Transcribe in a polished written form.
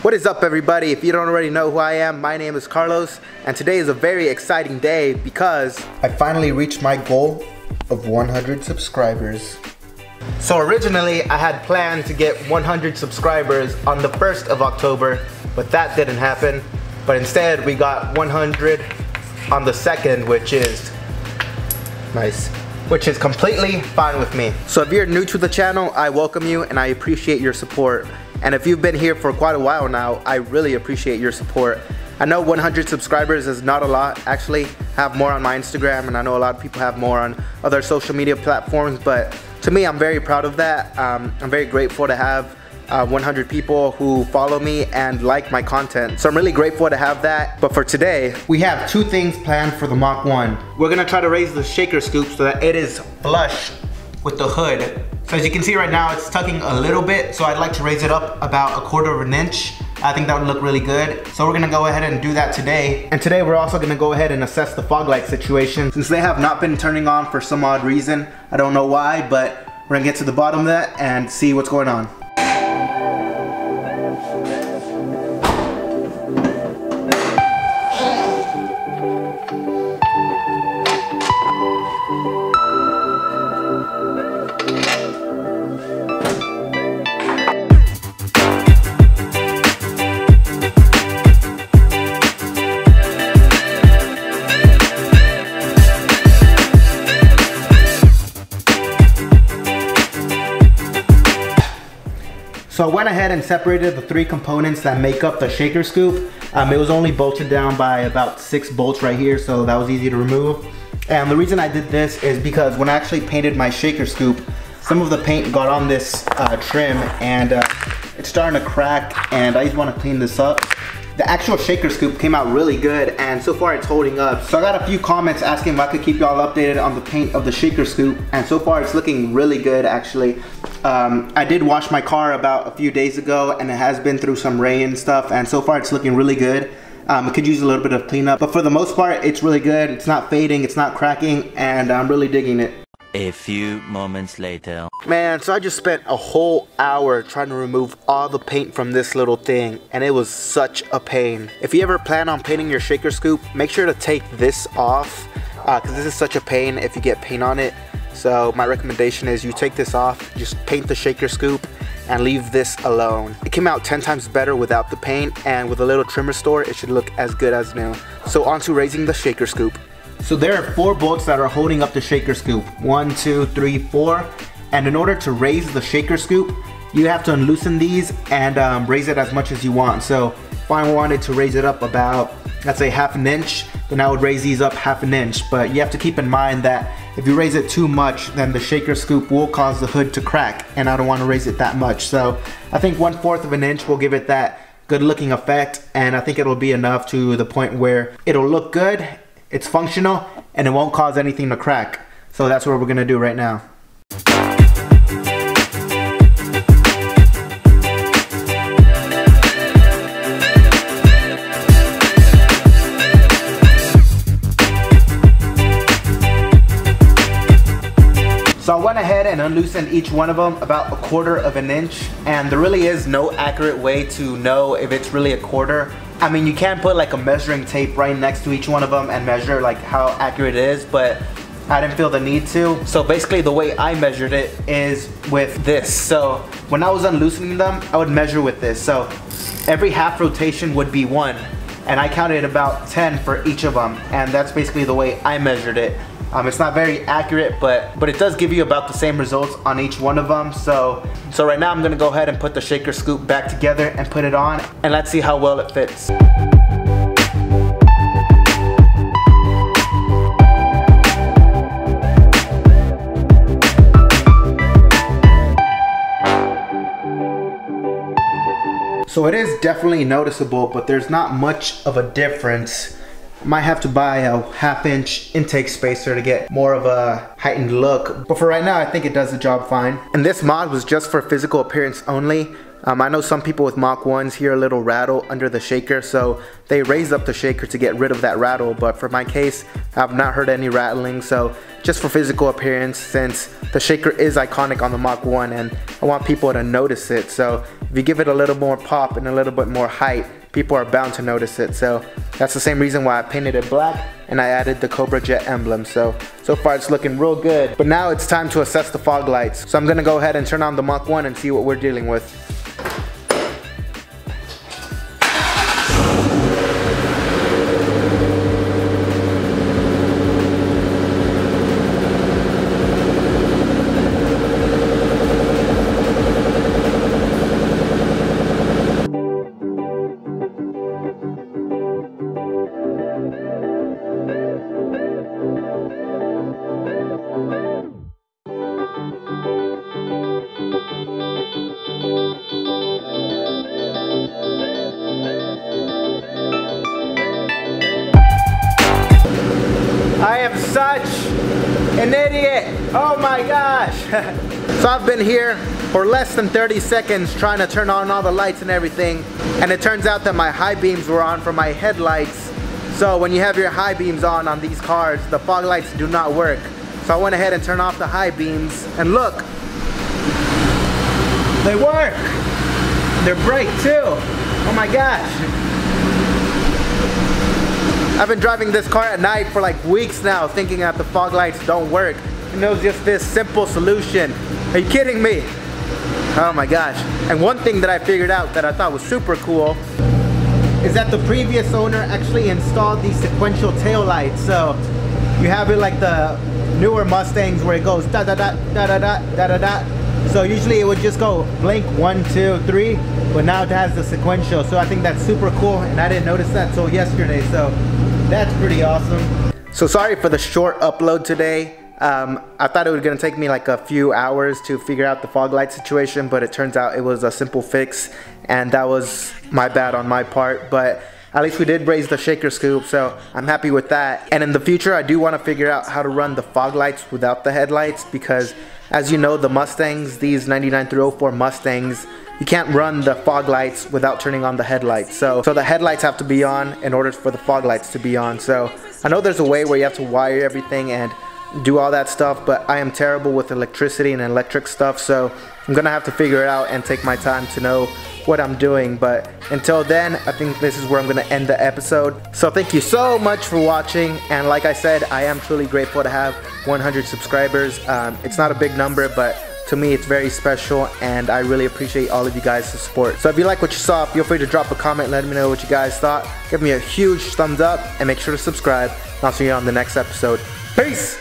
What is up, everybody? If you don't already know who I am, my name is Carlos, and today is a very exciting day because I finally reached my goal of 100 subscribers. So originally I had planned to get 100 subscribers on the 1st of October, but that didn't happen. But instead we got 100 on the 2nd, which is nice. Which is completely fine with me. So if you're new to the channel, I welcome you and I appreciate your support. And if you've been here for quite a while now, I really appreciate your support. I know 100 subscribers is not a lot. Actually, I have more on my Instagram, and I know a lot of people have more on other social media platforms, but to me, I'm very proud of that. I'm very grateful to have 100 people who follow me and like my content. So I'm really grateful to have that. But for today, we have two things planned for the Mach 1. We're gonna try to raise the shaker scoop so that it is flush with the hood. So as you can see right now, it's tucking a little bit, so I'd like to raise it up about 1/4 of an inch. I think that would look really good. So we're gonna go ahead and do that today. And today we're also gonna go ahead and assess the fog light situation. Since they have not been turning on for some odd reason, I don't know why, but we're gonna get to the bottom of that and see what's going on. So I went ahead and separated the three components that make up the shaker scoop. It was only bolted down by about 6 bolts right here, so that was easy to remove. And the reason I did this is because when I actually painted my shaker scoop, some of the paint got on this trim and it's starting to crack, and I just want to clean this up. The actual shaker scoop came out really good, and so far it's holding up. So I got a few comments asking if I could keep y'all updated on the paint of the shaker scoop, and so far it's looking really good actually. I did wash my car about a few days ago, and it has been through some rain and stuff, and so far it's looking really good. It could use a little bit of cleanup, but for the most part it's really good. It's not fading, it's not cracking, and I'm really digging it. A few moments later. Man, so I just spent a whole hour trying to remove all the paint from this little thing, and it was such a pain. If you ever plan on painting your shaker scoop, make sure to take this off, because this is such a pain if you get paint on it. So my recommendation is you take this off, just paint the shaker scoop, and leave this alone. It came out 10 times better without the paint, and with a little trim restore, it should look as good as new. So on to raising the shaker scoop. So there are 4 bolts that are holding up the shaker scoop. 1, 2, 3, 4. And in order to raise the shaker scoop, you have to unloosen these and raise it as much as you want. So if I wanted to raise it up about, let's say 1/2 inch, then I would raise these up 1/2 inch. But you have to keep in mind that if you raise it too much, then the shaker scoop will cause the hood to crack, and I don't want to raise it that much. So I think 1/4 of an inch will give it that good looking effect, and I think it'll be enough to the point where it'll look good, it's functional, and it won't cause anything to crack. So that's what we're gonna do right now. So I went ahead and unloosened each one of them about 1/4 of an inch, and there really is no accurate way to know if it's really 1/4. I mean, you can put like a measuring tape right next to each one of them and measure like how accurate it is, but I didn't feel the need to. So basically the way I measured it is with this. So when I was unloosening them, I would measure with this. So every half rotation would be 1, and I counted about 10 for each of them, and that's basically the way I measured it. It's not very accurate, but it does give you about the same results on each one of them. So right now I'm gonna go ahead and put the shaker scoop back together and put it on, and let's see how well it fits. So it is definitely noticeable, but there's not much of a difference. Might have to buy a 1/2 inch intake spacer to get more of a heightened look. But for right now, I think it does the job fine. And this mod was just for physical appearance only. I know some people with Mach 1s hear a little rattle under the shaker, so they raise up the shaker to get rid of that rattle. But for my case, I've not heard any rattling, so just for physical appearance, since the shaker is iconic on the Mach 1 and I want people to notice it. So if if you give it a little more pop and a little bit more height, people are bound to notice it. So that's the same reason why I painted it black and I added the Cobra Jet emblem. So far it's looking real good. But now it's time to assess the fog lights. So I'm gonna go ahead and turn on the Mach 1 and see what we're dealing with. I am such an idiot. Oh my gosh. So I've been here for less than 30 seconds trying to turn on all the lights and everything. And it turns out that my high beams were on for my headlights. So when you have your high beams on these cars, the fog lights do not work. So I went ahead and turned off the high beams and look, they work. They're bright too. Oh my gosh. I've been driving this car at night for like weeks now thinking that the fog lights don't work. And it was just this simple solution. Are you kidding me? Oh my gosh. And one thing that I figured out that I thought was super cool is that the previous owner actually installed these sequential tail lights. So you have it like the newer Mustangs where it goes da da da da da da da da da. So usually it would just go blink 1, 2, 3, but now it has the sequential. So I think that's super cool, and I didn't notice that till yesterday. So that's pretty awesome. So sorry for the short upload today. I thought it was gonna take me like a few hours to figure out the fog light situation, but it turns out it was a simple fix, and that was my bad on my part. But at least we did raise the shaker scoop, so I'm happy with that. And in the future, I do want to figure out how to run the fog lights without the headlights, because as you know, the Mustangs, these 99 through 04 Mustangs, you can't run the fog lights without turning on the headlights. So the headlights have to be on in order for the fog lights to be on. So I know there's a way where you have to wire everything and do all that stuff, but I am terrible with electricity and electric stuff, so I'm gonna have to figure it out and take my time to know what I'm doing. But until then, I think this is where I'm gonna end the episode. So thank you so much for watching, and like I said, I am truly grateful to have 100 subscribers. It's not a big number, but to me it's very special, and I really appreciate all of you guys' support. So if you like what you saw, feel free to drop a comment, let me know what you guys thought. Give me a huge thumbs up and make sure to subscribe, and I'll see you on the next episode. Peace!